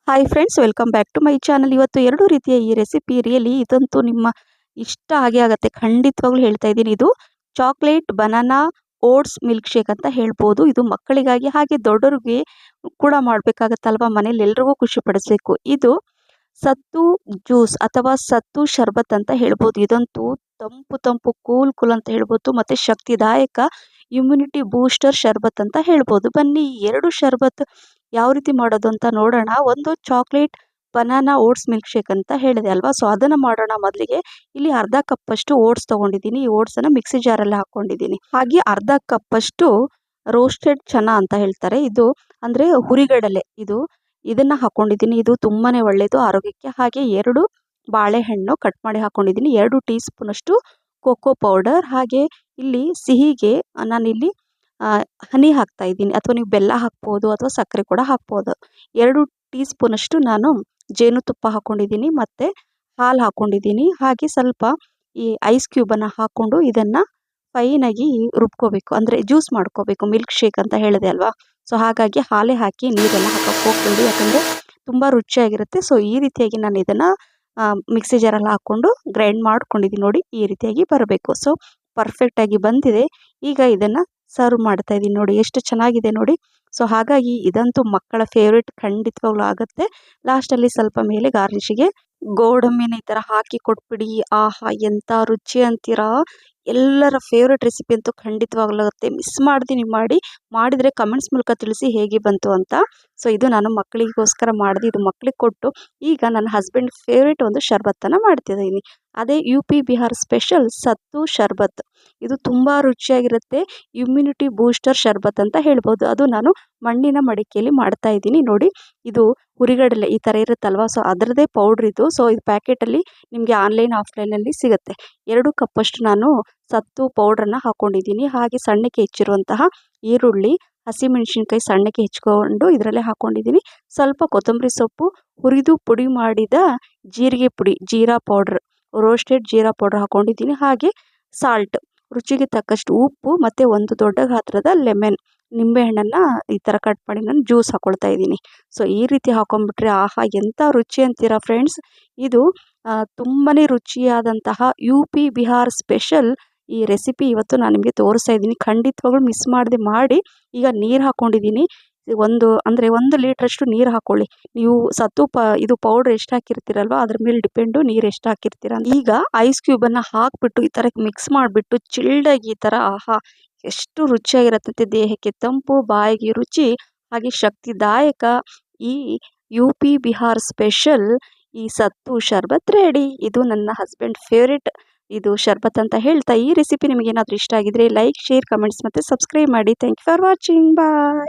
Hi friends, welcome back to my channel. ಇವತ್ತು ಎರಡು ರೀತಿಯ ಈ ರೆಸಿಪಿ ರಿಯಲಿ ಇದಂತೂ ನಿಮ್ಮ ಇಷ್ಟ ಆಗುತ್ತೆ. ಖಂಡಿತವಾಗ್ಲೂ ಹೇಳ್ತಾ ಇದ್ದೀನಿ. ಇದು chocolate banana oats milk shake ಅಂತ ಹೇಳ್ಬೋದು. ಇದು ಮಕ್ಕಳಿಗಾಗಿ ಹಾಗೆ ದೊಡ್ಡವ್ರಿಗೆ ಕೂಡ ಮಾಡಬೇಕಾಗತ್ತಲ್ವಾ, ಮನೇಲಿ ಎಲ್ರಿಗೂ ಖುಷಿ ಪಡಿಸ್ಬೇಕು. ಇದು ಸತ್ತು ಜ್ಯೂಸ್ ಅಥವಾ ಸತ್ತು ಶರ್ಬತ್ ಅಂತ ಹೇಳ್ಬೋದು. ಇದಂತೂ ತಂಪು ತಂಪು ಕೂಲ್ ಕೂಲ್ ಅಂತ ಹೇಳ್ಬೋದು, ಮತ್ತೆ ಶಕ್ತಿದಾಯಕ ಇಮ್ಯುನಿಟಿ ಬೂಸ್ಟರ್ ಶರ್ಬತ್ ಅಂತ ಹೇಳ್ಬೋದು. ಬನ್ನಿ ಈ ಎರಡು ಶರ್ಬತ್ ಯಾವ ರೀತಿ ಮಾಡೋದು ಅಂತ ನೋಡೋಣ. ಒಂದು chocolate banana oats milk shake ಅಂತ ಹೇಳಿದೆ ಅಲ್ವಾ, ಸೊ ಅದನ್ನು ಮಾಡೋಣ. ಮೊದಲಿಗೆ ಇಲ್ಲಿ ಅರ್ಧ ಕಪ್ ಅಷ್ಟು ಓಟ್ಸ್ ತೊಗೊಂಡಿದ್ದೀನಿ. ಈ ಓಟ್ಸನ್ನು ಮಿಕ್ಸಿ ಜಾರಲ್ಲಿ ಹಾಕ್ಕೊಂಡಿದ್ದೀನಿ. ಹಾಗೆ ಅರ್ಧ ಕಪ್ ಅಷ್ಟು ರೋಸ್ಟೆಡ್ ಚನಾ ಅಂತ ಹೇಳ್ತಾರೆ, ಇದು ಅಂದರೆ ಹುರಿಗಡಲೆ, ಇದನ್ನು ಹಾಕ್ಕೊಂಡಿದ್ದೀನಿ. ಇದು ತುಂಬಾ ಒಳ್ಳೆಯದು ಆರೋಗ್ಯಕ್ಕೆ. ಹಾಗೆ 2 ಬಾಳೆಹಣ್ಣು ಕಟ್ ಮಾಡಿ ಹಾಕ್ಕೊಂಡಿದ್ದೀನಿ. 2 ಟೀ ಸ್ಪೂನ್ ಅಷ್ಟು ಕೋಕೋ ಪೌಡರ್. ಹಾಗೆ ಇಲ್ಲಿ ಸಿಹಿಗೆ ನಾನಿಲ್ಲಿ ಹನಿ ಹಾಕ್ತಾ ಇದ್ದೀನಿ, ಅಥವಾ ನೀವು ಬೆಲ್ಲ ಹಾಕ್ಬೋದು ಅಥವಾ ಸಕ್ಕರೆ ಕೂಡ ಹಾಕ್ಬೋದು. 2 ಟೀ ಸ್ಪೂನ್ ಅಷ್ಟು ನಾನು ಜೇನುತುಪ್ಪ ಹಾಕ್ಕೊಂಡಿದ್ದೀನಿ, ಮತ್ತು ಹಾಲು ಹಾಕ್ಕೊಂಡಿದ್ದೀನಿ. ಹಾಗೆ ಸ್ವಲ್ಪ ಈ ಐಸ್ ಕ್ಯೂಬನ್ನು ಹಾಕ್ಕೊಂಡು ಇದನ್ನು ಫೈನಾಗಿ ರುಬ್ಕೋಬೇಕು, ಅಂದರೆ ಜ್ಯೂಸ್ ಮಾಡ್ಕೋಬೇಕು. ಮಿಲ್ಕ್ ಶೇಕ್ ಅಂತ ಹೇಳಿದೆ ಅಲ್ವಾ, ಸೊ ಹಾಗಾಗಿ ಹಾಲೇ ಹಾಕಿ ನೀರೆಲ್ಲ ಹಾಕೋಕ್ಕೆ ಹೋಗ್ಬೇಡಿ, ಯಾಕಂದರೆ ತುಂಬ ರುಚಿಯಾಗಿರುತ್ತೆ. ಸೊ ಈ ರೀತಿಯಾಗಿ ನಾನು ಇದನ್ನು ಮಿಕ್ಸಿ ಜಾರಲ್ಲಿ ಹಾಕ್ಕೊಂಡು ಗ್ರೈಂಡ್ ಮಾಡ್ಕೊಂಡಿದ್ದೀನಿ. ನೋಡಿ, ಈ ರೀತಿಯಾಗಿ ಬರಬೇಕು. ಸೊ ಪರ್ಫೆಕ್ಟಾಗಿ ಬಂದಿದೆ. ಈಗ ಇದನ್ನು ಸರ್ವ್ ಮಾಡ್ತಾ ಇದ್ದೀನಿ. ನೋಡಿ ಎಷ್ಟು ಚೆನ್ನಾಗಿದೆ ನೋಡಿ. ಸೊ ಹಾಗಾಗಿ ಇದಂತೂ ಮಕ್ಕಳ ಫೇವ್ರೇಟ್ ಖಂಡಿತವಾಗ್ಲೂ ಆಗುತ್ತೆ. ಲಾಸ್ಟಲ್ಲಿ ಸ್ವಲ್ಪ ಮೇಲೆ ಗಾರ್ನಿಷಿಗೆ ಗೋಡಂಬಿನ ಈ ಥರ ಹಾಕಿ ಕೊಟ್ಬಿಡಿ. ಆಹಾ, ಎಂಥ ರುಚಿ ಅಂತೀರಾ! ಎಲ್ಲರ ಫೇವ್ರೇಟ್ ರೆಸಿಪಿ ಅಂತೂ ಖಂಡಿತವಾಗ್ಲೂ ಆಗುತ್ತೆ. ಮಿಸ್ ಮಾಡ್ದೆ ನೀವು ಮಾಡಿದರೆ ಕಮೆಂಟ್ಸ್ ಮೂಲಕ ತಿಳಿಸಿ ಹೇಗೆ ಬಂತು ಅಂತ. ಸೊ ಇದು ನಾನು ಮಕ್ಕಳಿಗೋಸ್ಕರ ಮಾಡಿದೆ. ಇದು ಮಕ್ಕಳಿಗೆ ಕೊಟ್ಟು ಈಗ ನನ್ನ ಹಸ್ಬೆಂಡ್ ಫೇವ್ರೇಟ್ ಒಂದು ಶರ್ಬತ್ತನ್ನು ಮಾಡ್ತಿದ್ದೀನಿ. ಅದೇ UP ಬಿಹಾರ್ ಸ್ಪೆಷಲ್ ಸತ್ತು ಶರ್ಬತ್. ಇದು ತುಂಬ ರುಚಿಯಾಗಿರುತ್ತೆ. ಇಮ್ಯುನಿಟಿ ಬೂಸ್ಟರ್ ಶರ್ಬತ್ ಅಂತ ಹೇಳ್ಬೋದು. ಅದು ನಾನು ಮಣ್ಣಿನ ಮಡಿಕೆಯಲ್ಲಿ ಮಾಡ್ತಾ ಇದ್ದೀನಿ. ನೋಡಿ, ಇದು ಹುರಿಗಡಲೆ ಈ ಥರ ಇರುತ್ತಲ್ವ, ಸೊ ಅದರದ್ದೇ ಪೌಡ್ರ್ ಇದು. ಸೊ ಇದು ಪ್ಯಾಕೆಟಲ್ಲಿ ನಿಮಗೆ ಆನ್ಲೈನ್ ಆಫ್ಲೈನಲ್ಲಿ ಸಿಗುತ್ತೆ. 2 ಕಪ್ಪಷ್ಟು ನಾನು ಸತ್ತು ಪೌಡ್ರನ್ನು ಹಾಕ್ಕೊಂಡಿದ್ದೀನಿ. ಹಾಗೆ ಸಣ್ಣಕ್ಕೆ ಹೆಚ್ಚಿರುವಂತಹ ಈರುಳ್ಳಿ, ಹಸಿಮೆಣಸಿನ್ಕಾಯಿ ಸಣ್ಣಕ್ಕೆ ಹೆಚ್ಕೊಂಡು ಇದರಲ್ಲೇ ಹಾಕ್ಕೊಂಡಿದ್ದೀನಿ. ಸ್ವಲ್ಪ ಕೊತ್ತಂಬರಿ ಸೊಪ್ಪು, ಹುರಿದು ಪುಡಿ ಮಾಡಿದ ಜೀರಿಗೆ ಪುಡಿ, jeera powder, roasted jeera powder ಹಾಕ್ಕೊಂಡಿದ್ದೀನಿ. ಹಾಗೆ ಸಾಲ್ಟ್, ರುಚಿಗೆ ತಕ್ಕಷ್ಟು ಉಪ್ಪು, ಮತ್ತು ಒಂದು ದೊಡ್ಡ ಗಾತ್ರದ ನಿಂಬೆಹಣ್ಣನ್ನು ಈ ಥರ ಕಟ್ ಮಾಡಿ ನಾನು ಜ್ಯೂಸ್ ಹಾಕ್ಕೊಳ್ತಾ ಇದ್ದೀನಿ. ಸೊ ಈ ರೀತಿ ಹಾಕೊಂಡ್ಬಿಟ್ರೆ ಆಹಾ, ಎಂಥ ರುಚಿ ಅಂತೀರಾ ಫ್ರೆಂಡ್ಸ್! ಇದು ತುಂಬಾ ರುಚಿಯಾದಂತಹ UP ಬಿಹಾರ್ ಸ್ಪೆಷಲ್ ಈ ರೆಸಿಪಿ ಇವತ್ತು ನಾನು ನಿಮಗೆ ತೋರಿಸ್ತಾ ಇದ್ದೀನಿ. ಖಂಡಿತವಾಗ್ಲೂ ಮಿಸ್ ಮಾಡದೆ ಮಾಡಿ. ಈಗ ನೀರು ಹಾಕ್ಕೊಂಡಿದ್ದೀನಿ. 1 ಲೀಟ್ರಷ್ಟು ನೀರು ಹಾಕ್ಕೊಳ್ಳಿ. ನೀವು ಇದು ಪೌಡ್ರ್ ಎಷ್ಟು ಹಾಕಿರ್ತೀರಲ್ವ ಅದ್ರ ಮೇಲೆ ಡಿಪೆಂಡು ನೀರು ಎಷ್ಟು ಹಾಕಿರ್ತೀರ. ಈಗ ಐಸ್ ಕ್ಯೂಬನ್ನು ಹಾಕಿಬಿಟ್ಟು ಈ ಥರ ಮಿಕ್ಸ್ ಮಾಡಿಬಿಟ್ಟು ಚಿಲ್ಡಾಗಿ ಈ ಥರ, ಆಹಾ ಎಷ್ಟು ರುಚಿಯಾಗಿರತ್ತಂತೆ. ದೇಹಕ್ಕೆ ತಂಪು, ಬಾಯಿಗೆ ರುಚಿ, ಹಾಗೆ ಶಕ್ತಿದಾಯಕ ಈ UP ಬಿಹಾರ್ ಸ್ಪೆಷಲ್ ಈ ಸತ್ತು ಶರ್ಬತ್ ರೆಡಿ. ಇದು ನನ್ನ ಹಸ್ಬೆಂಡ್ ಫೇವ್ರೇಟ್ ಇದು ಶರ್ಬತ್ ಅಂತ ಹೇಳ್ತಾ, ಈ ರೆಸಿಪಿ ನಿಮಗೇನಾದರೂ ಇಷ್ಟ ಆಗಿದ್ರೆ ಲೈಕ್, ಶೇರ್, ಕಮೆಂಟ್ಸ್ ಮತ್ತು ಸಬ್ಸ್ಕ್ರೈಬ್ ಮಾಡಿ. Thank you for watching. Bye.